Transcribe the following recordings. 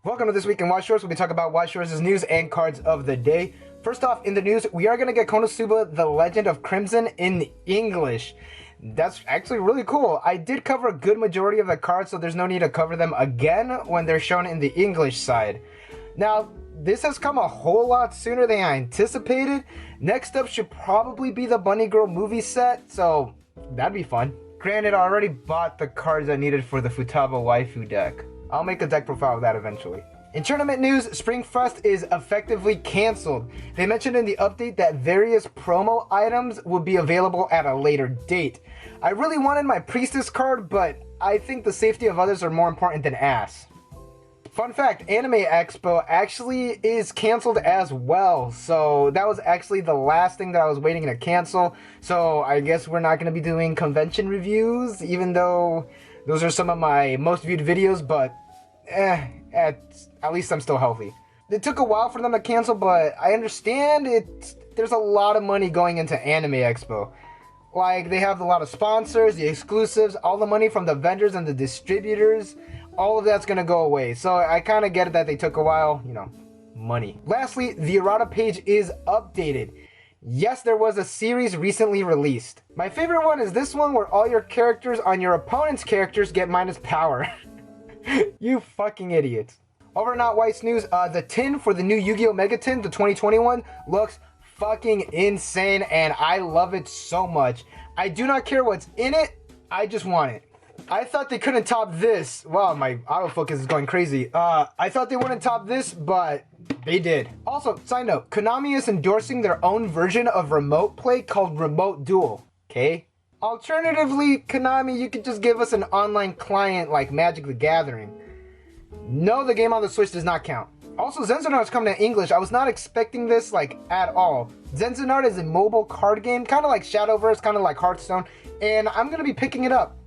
Welcome to This Week in Weiss Schwarz, where we talk about Weiss Schwarz's news and cards of the day. First off, in the news, we are going to get Konosuba The Legend of Crimson in English. That's actually really cool. I did cover a good majority of the cards, so there's no need to cover them again when they're shown in the English side. Now, this has come a whole lot sooner than I anticipated. Next up should probably be the Bunny Girl movie set, so that'd be fun. Granted, I already bought the cards I needed for the Futaba waifu deck. I'll make a deck profile of that eventually. In tournament news, Springfest is effectively canceled. They mentioned in the update that various promo items will be available at a later date. I really wanted my Priestess card, but I think the safety of others are more important than ass. Fun fact, Anime Expo actually is canceled as well, so that was actually the last thing that I was waiting to cancel. So I guess we're not going to be doing convention reviews, even though those are some of my most viewed videos, but at least I'm still healthy. It took a while for them to cancel, but I understand there's a lot of money going into Anime Expo. Like, they have a lot of sponsors, the exclusives, all the money from the vendors and the distributors. All of that's gonna go away. So I kind of get it that they took a while, money. Lastly, the errata page is updated. Yes, there was a series recently released. My favorite one is this one where all your characters on your opponent's characters get minus power. You fucking idiots. Over Not Weiss news, the tin for the new Yu-Gi-Oh! Mega Tin, the 2021, looks fucking insane and I love it so much. I do not care what's in it, I just want it. I thought they couldn't top this. Wow, my autofocus is going crazy. I thought they wouldn't top this, but they did. Also, side note, Konami is endorsing their own version of remote play called Remote Duel. Okay? Alternatively, Konami, you could just give us an online client like Magic the Gathering. No, the game on the Switch does not count. Also, Zenzinart is coming to English. I was not expecting this, at all. Zenzinart is a mobile card game, kind of like Shadowverse, kind of like Hearthstone, and I'm going to be picking it up.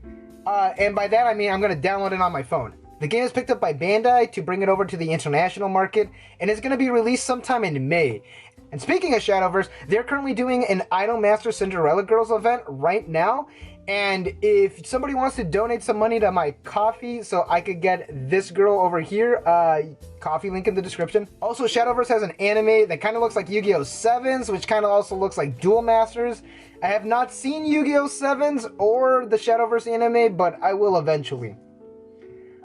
And by that I mean I'm going to download it on my phone. The game is picked up by Bandai to bring it over to the international market, and it's going to be released sometime in May. And speaking of Shadowverse, they're currently doing an Idolmaster Cinderella Girls event right now. And if somebody wants to donate some money to my coffee so I could get this girl over here, coffee link in the description. Also, Shadowverse has an anime that kind of looks like Yu-Gi-Oh! 7s, which kind of also looks like Duel Masters. I have not seen Yu-Gi-Oh! 7s or the Shadowverse anime, but I will eventually.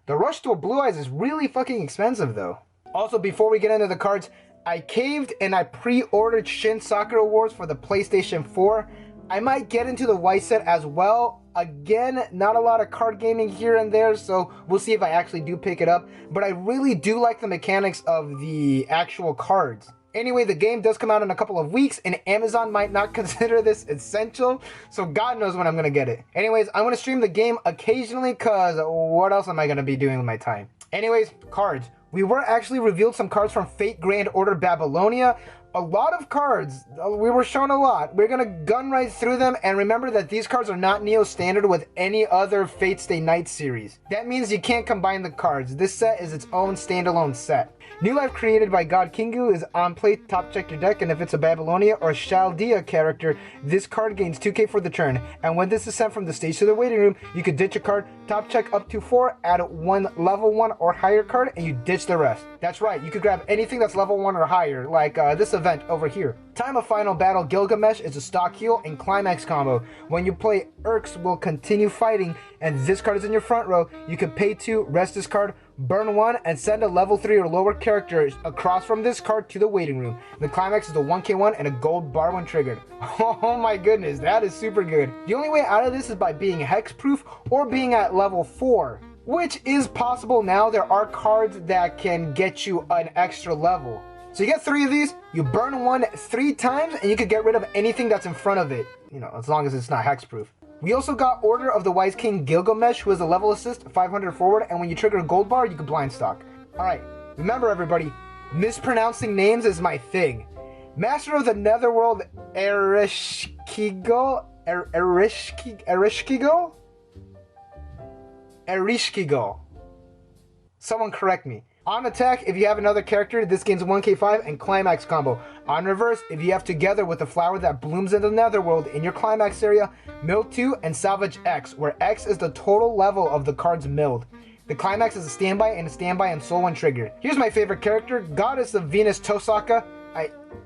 The Rush Duel Blue Eyes is really fucking expensive though. Also, before we get into the cards, I caved and I pre-ordered Shin Sakura Wars for the PlayStation 4. I might get into the Weiss set as well. Again, not a lot of card gaming here and there, so we'll see if I actually do pick it up. But I really do like the mechanics of the actual cards. Anyway, the game does come out in a couple of weeks, and Amazon might not consider this essential, so God knows when I'm going to get it. Anyways, I'm going to stream the game occasionally, because what else am I going to be doing with my time? Anyways, cards. We were actually revealed some cards from Fate Grand Order Babylonia. A lot of cards. We were shown a lot. We're going to gun right through them, and remember that these cards are not Neo Standard with any other Fate Stay Night series. That means you can't combine the cards. This set is its own standalone set. New Life created by God Kingu is on play, top check your deck, and if it's a Babylonia or Chaldea character, this card gains 2k for the turn. And when this is sent from the stage to the waiting room, you could ditch a card, top check up to 4, add one level 1 or higher card, and you ditch the rest. That's right, you could grab anything that's level 1 or higher, like this event over here. Time of Final Battle Gilgamesh is a stock heal and climax combo. When you play, Urks will continue fighting, and this card is in your front row. You can pay 2, rest this card, burn 1, and send a level 3 or lower character across from this card to the waiting room. The climax is a 1k1 and a gold bar when triggered. Oh my goodness, that is super good. The only way out of this is by being hexproof or being at level 4. Which is possible now. There are cards that can get you an extra level. So you get 3 of these, you burn 1 3 times, and you could get rid of anything that's in front of it. As long as it's not hexproof. We also got Order of the Wise King Gilgamesh, who is a level assist, 500 forward, and when you trigger a gold bar, you can blind stock. Alright, remember everybody, mispronouncing names is my thing. Master of the Netherworld Erishkigo? Someone correct me. On attack, if you have another character, this gains 1k5 and climax combo. On reverse, if you have together with the flower that blooms in the netherworld in your climax area, mill 2 and salvage X, where X is the total level of the cards milled. The climax is a standby and soul when triggered. Here's my favorite character, Goddess of Venus Tosaka.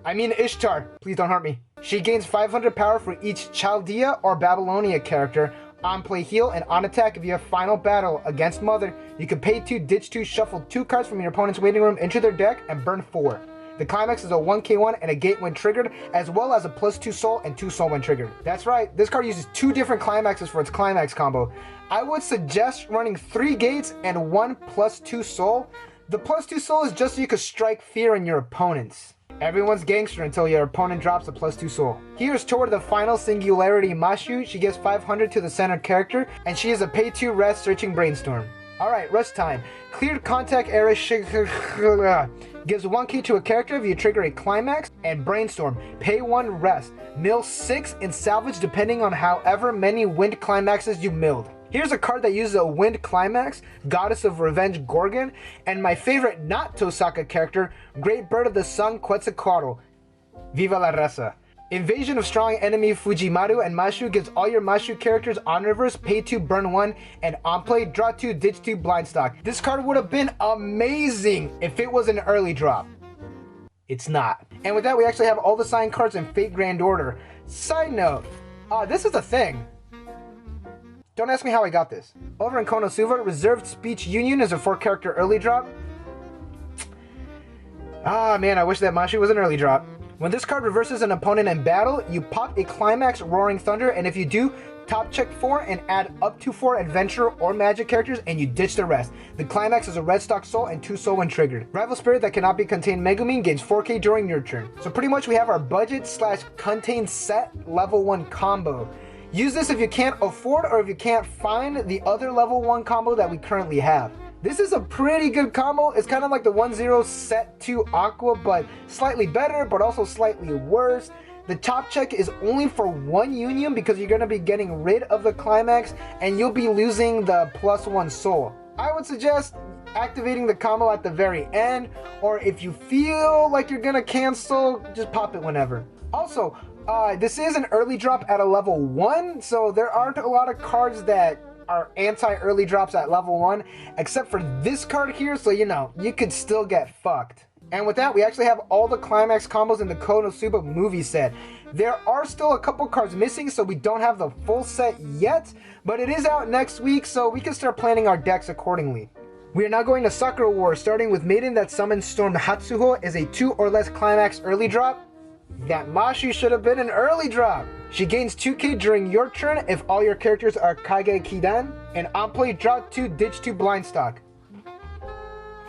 I mean Ishtar. Please don't hurt me. She gains 500 power for each Chaldea or Babylonia character. On play heal and on attack if you have final battle against Mother, you can pay 2, ditch 2, shuffle 2 cards from your opponent's waiting room into their deck and burn 4. The climax is a 1k1 and a gate when triggered, as well as a +2 soul and 2 soul when triggered. That's right, this card uses 2 different climaxes for its climax combo. I would suggest running 3 gates and 1 +2 soul. The +2 soul is just so you can strike fear in your opponents. Everyone's gangster until your opponent drops a +2 soul. Here's toward the final singularity MASHU. She gives 500 to the center character, and she is a pay 2 rest searching brainstorm. Alright, rest time. Cleared contact error gives 1k to a character if you trigger a climax, and brainstorm. Pay 1 rest. Mill 6 and salvage depending on however many wind climaxes you milled. Here's a card that uses a wind climax, Goddess of Revenge Gorgon, and my favorite not Tosaka character, Great Bird of the Sun Quetzalcoatl. Viva la raza. Invasion of strong enemy Fujimaru and MASHU gives all your MASHU characters on reverse, pay 2, burn 1, and on play, draw 2, ditch 2, blind stock. This card would have been amazing if it was an early drop. It's not. And with that, we actually have all the signed cards in Fate Grand Order. Side note, this is a thing. Don't ask me how I got this. Over in Konosuba, Reserved Speech Union is a 4-character early drop. Ah man, I wish that MASHU was an early drop. When this card reverses an opponent in battle, you pop a Climax Roaring Thunder, and if you do, top check 4 and add up to 4 adventure or magic characters, and you ditch the rest. The Climax is a red stock soul and 2 soul when triggered. Rival Spirit that cannot be contained Megumin gains 4k during your turn. So pretty much we have our budget / contained set level 1 combo. Use this if you can't afford or if you can't find the other level 1 combo that we currently have. This is a pretty good combo. It's kind of like the 1-0 set 2 Aqua, but slightly better, but also slightly worse. The top check is only for 1 union because you're going to be getting rid of the climax and you'll be losing the +1 soul. I would suggest activating the combo at the very end, or if you feel like you're going to cancel, just pop it whenever. Also, this is an early drop at a level 1, so there aren't a lot of cards that are anti-early drops at level 1, except for this card here, so you know, you could still get fucked. And with that, we actually have all the climax combos in the Konosuba movie set. There are still a couple cards missing, so we don't have the full set yet, but it is out next week, so we can start planning our decks accordingly. We are now going to Sakura Wars, starting with Maiden that summons Storm Hatsuho is a 2 or less climax early drop. That MASHU should have been an early drop. She gains 2k during your turn if all your characters are Kage Kidan, and on play, draw 2, ditch 2, blind stock.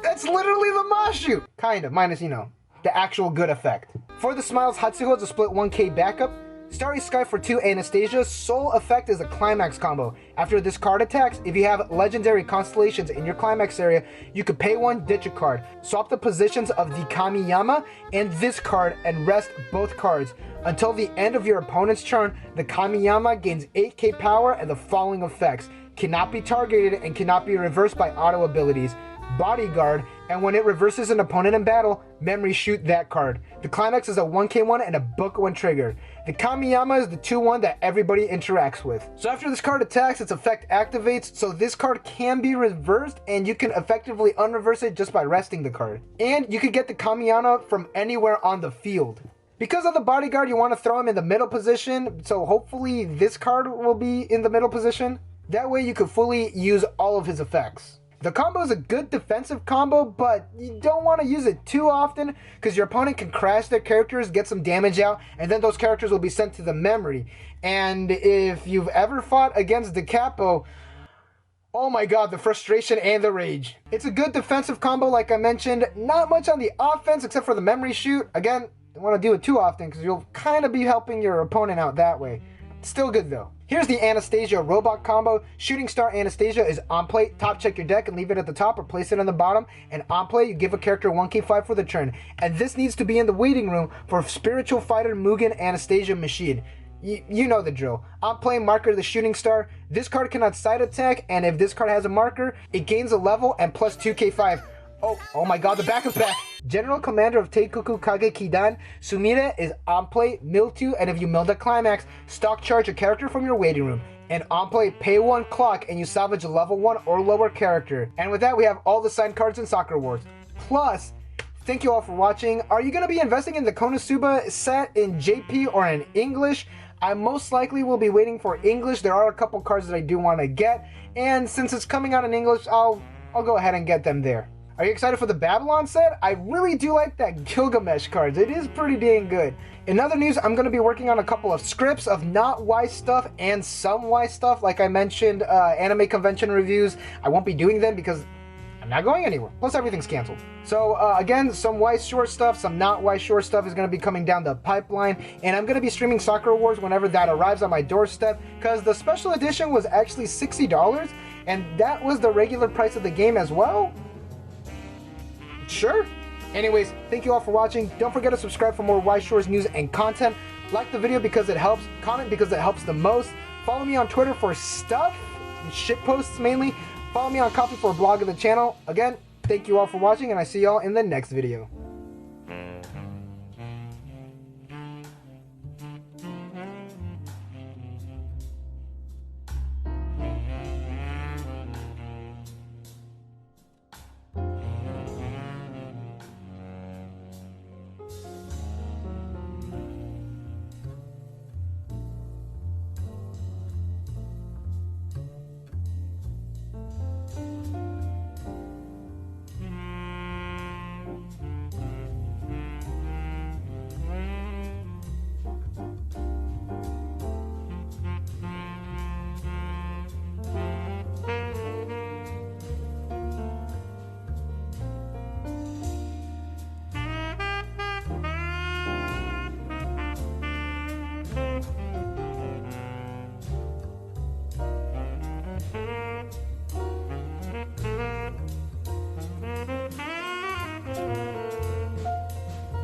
That's literally the MASHU! Kind of, minus, you know, the actual good effect. For the Smiles Hatsuho to split 1k backup, Starry Sky for 2 Anastasia, Soul Effect is a climax combo. After this card attacks, if you have legendary constellations in your climax area, you could pay 1, ditch a card. Swap the positions of the Kamiyama and this card and rest both cards. Until the end of your opponent's turn, the Kamiyama gains 8k power and the following effects. Cannot be targeted and cannot be reversed by auto abilities. Bodyguard, and when it reverses an opponent in battle, memory shoot that card. The climax is a 1k1 and a book when triggered. The Kamiyama is the 2-1 that everybody interacts with. So after this card attacks, its effect activates, so this card can be reversed and you can effectively unreverse it just by resting the card. And you can get the Kamiyama from anywhere on the field. Because of the bodyguard, you want to throw him in the middle position, so hopefully this card will be in the middle position. That way you can fully use all of his effects. The combo is a good defensive combo, but you don't want to use it too often because your opponent can crash their characters, get some damage out, and then those characters will be sent to the memory. And if you've ever fought against the Capo, oh my god, the frustration and the rage. It's a good defensive combo like I mentioned, not much on the offense except for the memory shoot. Again, don't want to do it too often because you'll kind of be helping your opponent out that way. Still good though. Here's the Anastasia robot combo. Shooting Star Anastasia is on play. Top check your deck and leave it at the top or place it on the bottom. And on play, you give a character 1k5 for the turn. And this needs to be in the waiting room for Spiritual Fighter Mugen Anastasia Machine. You know the drill. On play, marker the Shooting Star. This card cannot side attack, and if this card has a marker, it gains a level and plus 2k5. Oh my god, the back is back. General Commander of Teikoku Kage Kidan, Sumire is on play, mill 2, and if you mill the climax, stock charge a character from your waiting room. And on play, pay 1 clock and you salvage a level 1 or lower character. And with that, we have all the signed cards in Sakura Wars. Plus, thank you all for watching. Are you going to be investing in the Konosuba set in JP or in English? I most likely will be waiting for English. There are a couple cards that I do want to get. And since it's coming out in English, I'll go ahead and get them there. Are you excited for the Babylon set? I really do like that Gilgamesh cards. It is pretty dang good. In other news, I'm going to be working on a couple of scripts of not Weiss stuff and some Weiss stuff. Like I mentioned, anime convention reviews. I won't be doing them because I'm not going anywhere. Plus, everything's canceled. So, again, some Weiss Schwarz stuff, some not Weiss Schwarz stuff is going to be coming down the pipeline. And I'm going to be streaming Sakura Wars whenever that arrives on my doorstep. Because the special edition was actually $60. And that was the regular price of the game as well. Sure. Anyways, thank you all for watching. Don't forget to subscribe for more Weiss Schwarz news and content. Like the video because it helps. Comment because it helps the most. Follow me on Twitter for stuff. Shit posts mainly. Follow me on Coffee for a blog of the channel. Again, thank you all for watching and I see y'all in the next video.